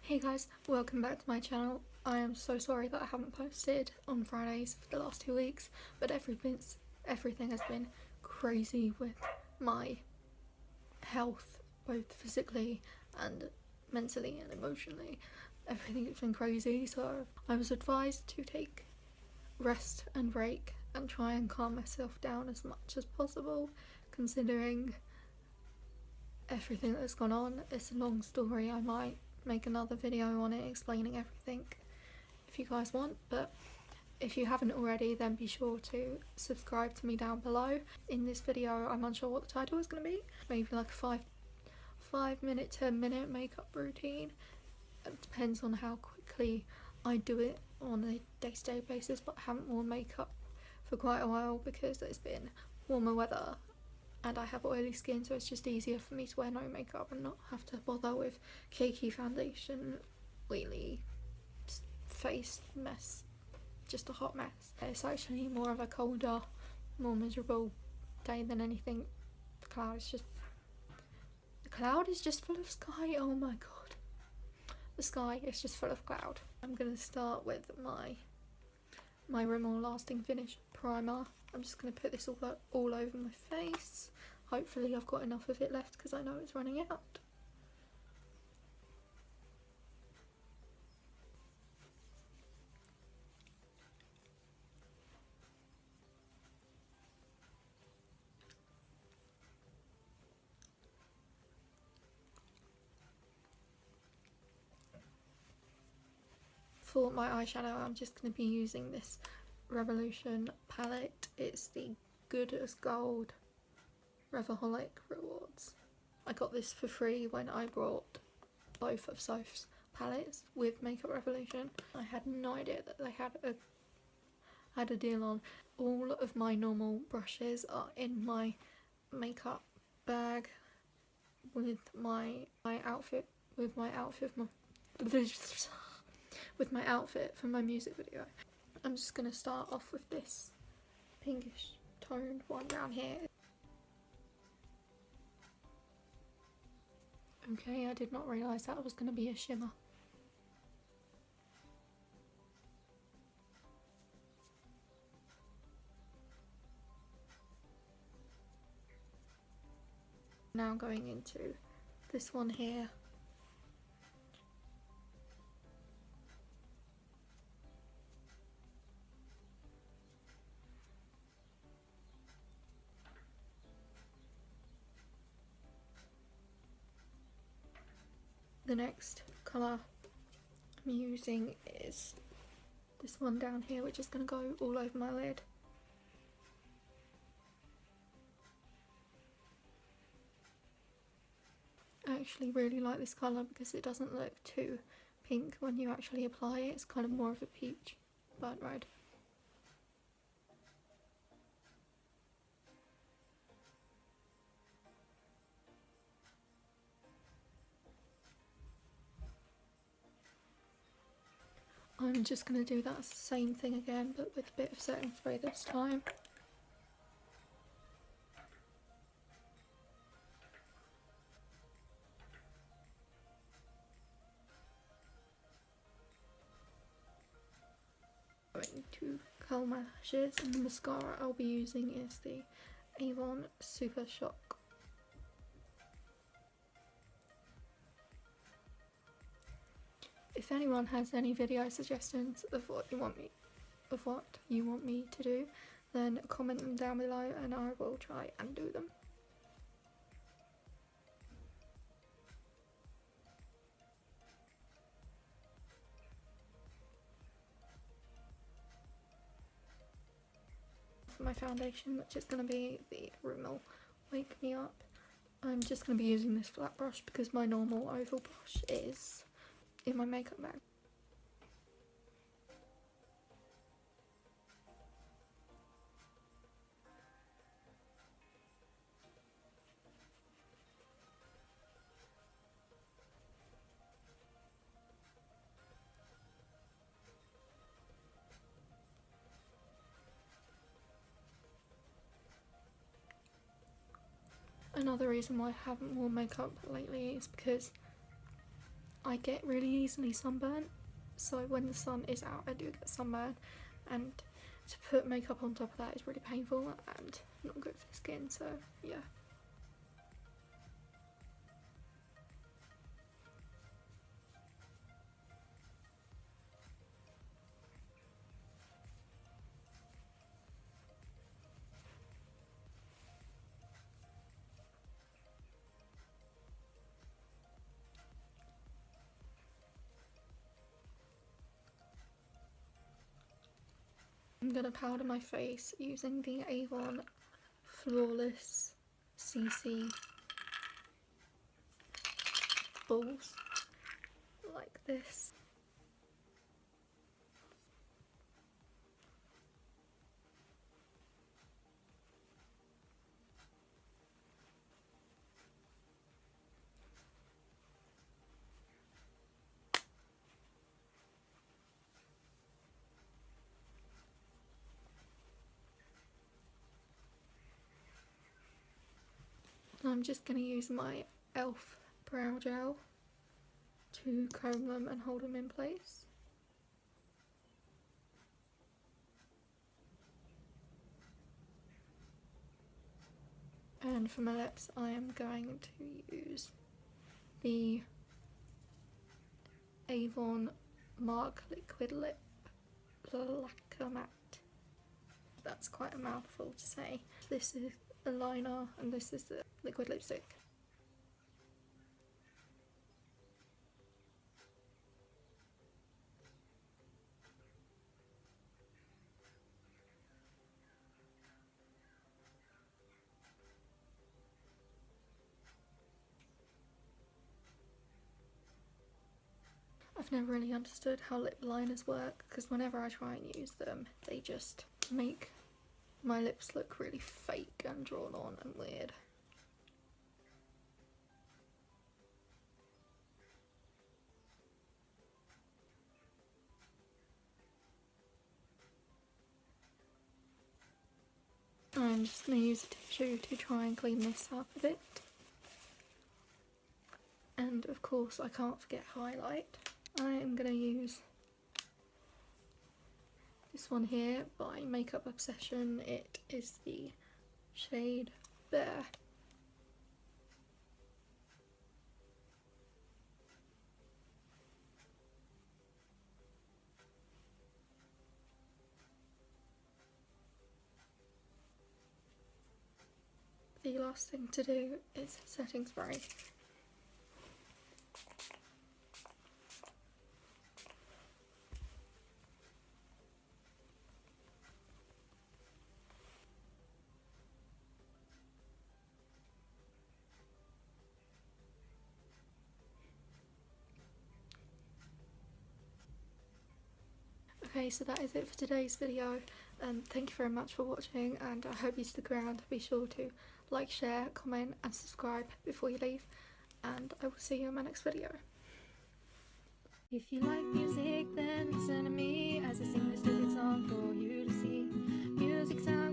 Hey guys, welcome back to my channel. I am so sorry that I haven't posted on Fridays for the last 2 weeks, but everything has been crazy with my health, both physically and mentally and emotionally. Everything has been crazy, so I was advised to take rest and break and try and calm myself down as much as possible, considering everything that's gone on. It's a long story. I might make another video on it explaining everything if you guys want, but if you haven't already, then be sure to subscribe to me down below. In this video, I'm unsure what the title is going to be, maybe like a 5-minute, 10-minute makeup routine. It depends on how quickly I do it on a day-to-day basis, but I haven't worn makeup for quite a while because it's been warmer weather and I have oily skin, so it's just easier for me to wear no makeup and not have to bother with cakey foundation, oily face mess, just a hot mess. It's actually more of a colder, more miserable day than anything. The cloud is just full of sky. Oh my god, the sky is just full of cloud. I'm gonna start with my Rimmel Lasting Finish primer. I'm just going to put this all over my face. Hopefully I've got enough of it left because I know it's running out. For my eyeshadow, I'm just going to be using this Revolution palette. It's the Good as Gold Reverholic Rewards. I got this for free when I brought both of Soph's palettes with Makeup Revolution. I had no idea that they had a deal on. All of my normal brushes are in my makeup bag with my outfit for my music video. I'm just going to start off with this pinkish toned one down here. Okay, I did not realise that was going to be a shimmer. Now going into this one here. The next colour I'm using is this one down here, which is going to go all over my lid. I actually really like this colour because it doesn't look too pink when you actually apply it. It's kind of more of a peach, burnt red. I'm just going to do that same thing again, but with a bit of setting spray this time. Going to curl my lashes, and the mascara I'll be using is the Avon Super Shock. If anyone has any video suggestions of what you want me to do, then comment them down below and I will try and do them. For my foundation, which is going to be the Rimmel Wake Me Up, I'm just going to be using this flat brush because my normal oval brush is in my makeup bag. Another reason why I haven't worn makeup lately is because I get really easily sunburnt, so when the sun is out I do get sunburn, and to put makeup on top of that is really painful and not good for the skin, so yeah. I'm gonna powder my face using the Avon Flawless CC balls, like this. I'm just going to use my e.l.f. brow gel to comb them and hold them in place. And for my lips I am going to use the Avon Mark Liquid Lip Lacquer Matte. That's quite a mouthful to say. This is a liner and this is the liquid lipstick. I've never really understood how lip liners work, because whenever I try and use them they just make my lips look really fake and drawn on and weird. I'm just going to use a tissue to try and clean this up a bit. And of course I can't forget highlight. I am going to use this one here by Makeup Obsession. It is the shade Bear. The last thing to do is setting spray. Okay, so that is it for today's video. Thank you very much for watching, and I hope you stick around. Be sure to like, share, comment and subscribe before you leave, and I will see you in my next video. If you like music, then listen to me as I sing this stupid song for you to see. Music sounds